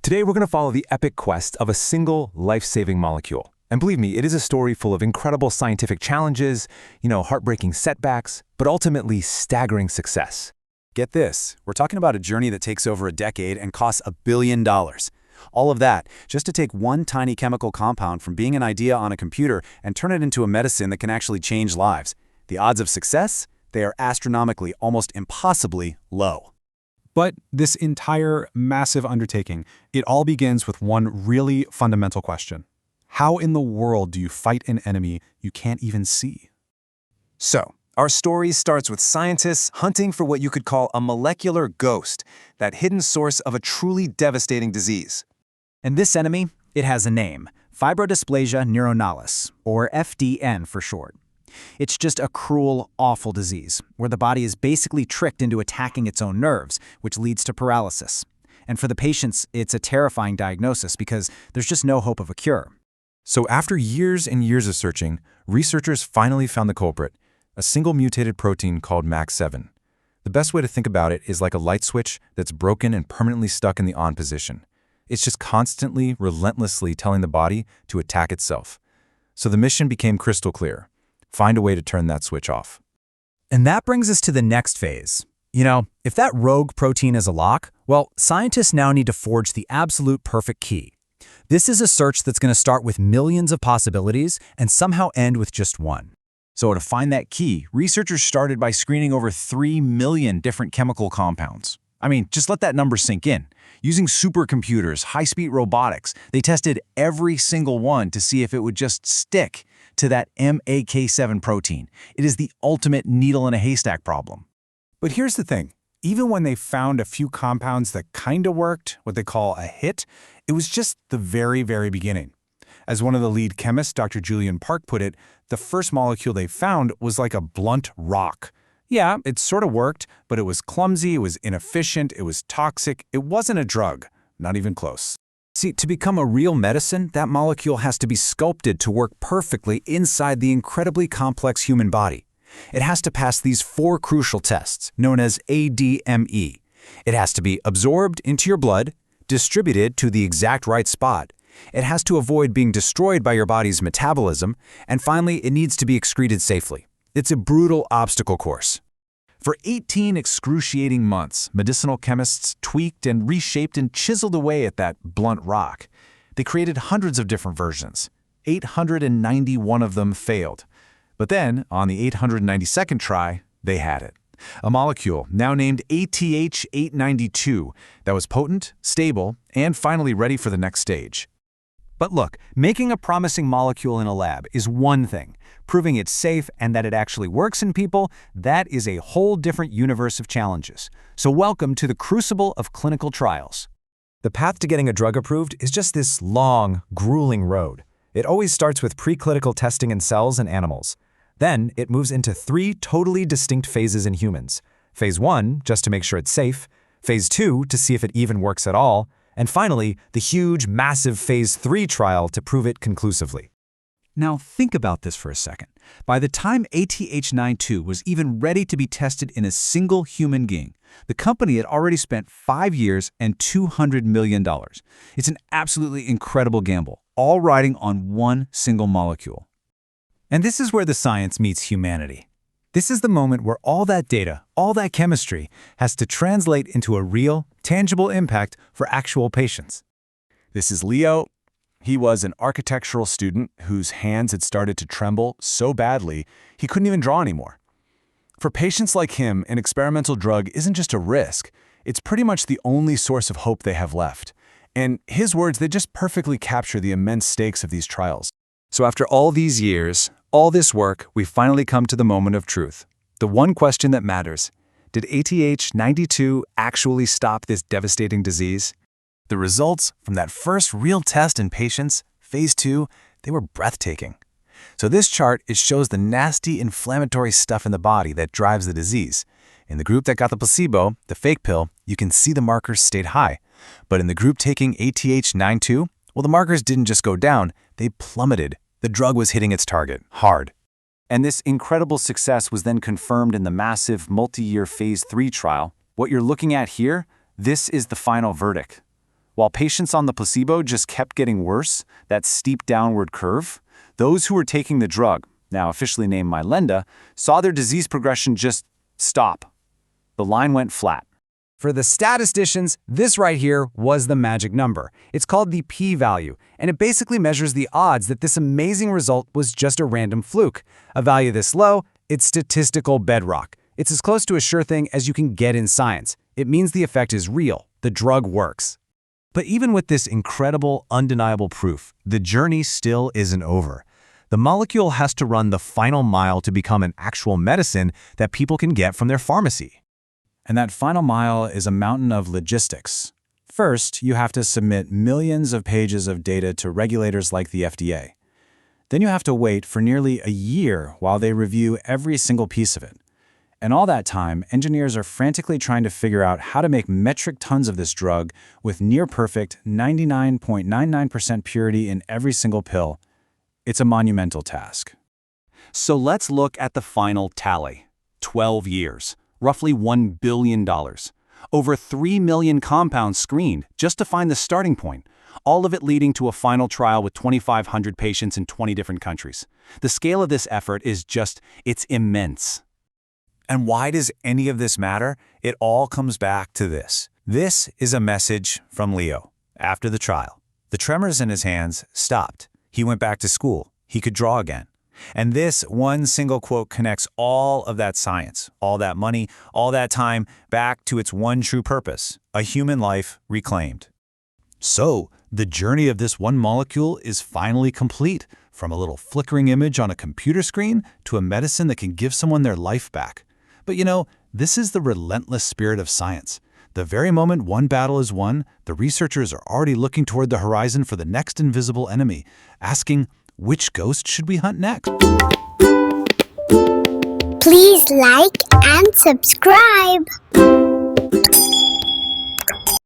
Today, we're going to follow the epic quest of a single life-saving molecule. And believe me, it is a story full of incredible scientific challenges, heartbreaking setbacks, but ultimately staggering success. Get this, we're talking about a journey that takes over a decade and costs $1 billion. All of that just to take one tiny chemical compound from being an idea on a computer and turn it into a medicine that can actually change lives. The odds of success? They are astronomically, almost impossibly low. But this entire massive undertaking, it all begins with one really fundamental question. How in the world do you fight an enemy you can't even see? So, our story starts with scientists hunting for what you could call a molecular ghost, that hidden source of a truly devastating disease. And this enemy, it has a name, fibrodysplasia neuronalis, or FDN for short. It's just a cruel, awful disease, where the body is basically tricked into attacking its own nerves, which leads to paralysis. And for the patients, it's a terrifying diagnosis because there's just no hope of a cure. So after years and years of searching, researchers finally found the culprit, a single mutated protein called MAC7. The best way to think about it is like a light switch that's broken and permanently stuck in the on position. It's just constantly, relentlessly telling the body to attack itself. So the mission became crystal clear. Find a way to turn that switch off. And that brings us to the next phase. If that rogue protein is a lock, well, scientists now need to forge the absolute perfect key. This is a search that's going to start with millions of possibilities and somehow end with just one. So to find that key, researchers started by screening over 3 million different chemical compounds. Just let that number sink in. Using supercomputers, high-speed robotics, they tested every single one to see if it would just stick to that MAK7 protein. It is the ultimate needle in a haystack problem. But here's the thing. Even when they found a few compounds that kinda worked, what they call a hit, it was just the very, very beginning. As one of the lead chemists, Dr. Julian Park, put it, the first molecule they found was like a blunt rock. Yeah, it sort of worked, but it was clumsy, it was inefficient, it was toxic, it wasn't a drug, not even close. See, to become a real medicine, that molecule has to be sculpted to work perfectly inside the incredibly complex human body. It has to pass these 4 crucial tests, known as ADME. It has to be absorbed into your blood, distributed to the exact right spot. It has to avoid being destroyed by your body's metabolism, and finally, it needs to be excreted safely. It's a brutal obstacle course. For 18 excruciating months, medicinal chemists tweaked and reshaped and chiseled away at that blunt rock. They created hundreds of different versions. 891 of them failed. But then, on the 892nd try, they had it. A molecule, now named ATH-892, that was potent, stable, and finally ready for the next stage. But look, making a promising molecule in a lab is one thing. Proving it's safe and that it actually works in people, that is a whole different universe of challenges. So welcome to the crucible of clinical trials. The path to getting a drug approved is just this long, grueling road. It always starts with preclinical testing in cells and animals. Then it moves into 3 totally distinct phases in humans. Phase 1, just to make sure it's safe. Phase 2, to see if it even works at all. And finally, the huge, massive Phase 3 trial to prove it conclusively. Now think about this for a second. By the time ATH-92 was even ready to be tested in a single human being, the company had already spent 5 years and $200 million. It's an absolutely incredible gamble, all riding on one single molecule. And this is where the science meets humanity. This is the moment where all that data, all that chemistry, has to translate into a real, tangible impact for actual patients. This is Leo. He was an architectural student whose hands had started to tremble so badly he couldn't even draw anymore. For patients like him, an experimental drug isn't just a risk. It's pretty much the only source of hope they have left. And his words, they just perfectly capture the immense stakes of these trials. So after all these years, all this work, we finally come to the moment of truth. The one question that matters. Did ATH-92 actually stop this devastating disease? The results from that first real test in patients, Phase 2, they were breathtaking. So this chart, it shows the nasty inflammatory stuff in the body that drives the disease. In the group that got the placebo, the fake pill, you can see the markers stayed high. But in the group taking ATH-92, well, the markers didn't just go down, they plummeted. The drug was hitting its target, hard. And this incredible success was then confirmed in the massive multi-year Phase 3 trial. What you're looking at here, this is the final verdict. while patients on the placebo just kept getting worse, that steep downward curve. Those who were taking the drug, now officially named Mylenda, saw their disease progression just stop. The line went flat. For the statisticians, this right here was the magic number. It's called the p-value, and it basically measures the odds that this amazing result was just a random fluke. A value this low, it's statistical bedrock. It's as close to a sure thing as you can get in science. It means the effect is real. The drug works. But even with this incredible, undeniable proof, the journey still isn't over. The molecule has to run the final mile to become an actual medicine that people can get from their pharmacy. And that final mile is a mountain of logistics. First, you have to submit millions of pages of data to regulators like the FDA. Then you have to wait for nearly a year while they review every single piece of it. And all that time, engineers are frantically trying to figure out how to make metric tons of this drug with near-perfect 99.99% purity in every single pill. It's a monumental task. So let's look at the final tally. 12 years, roughly $1 billion. Over 3 million compounds screened just to find the starting point, all of it leading to a final trial with 2,500 patients in 20 different countries. The scale of this effort is it's immense. And why does any of this matter? It all comes back to this. This is a message from Leo. After the trial, the tremors in his hands stopped. He went back to school. He could draw again. And this one single quote connects all of that science, all that money, all that time back to its one true purpose, a human life reclaimed. So, the journey of this one molecule is finally complete, from a little flickering image on a computer screen to a medicine that can give someone their life back. But you know, this is the relentless spirit of science. The very moment one battle is won, the researchers are already looking toward the horizon for the next invisible enemy, asking, which ghost should we hunt next? Please like and subscribe.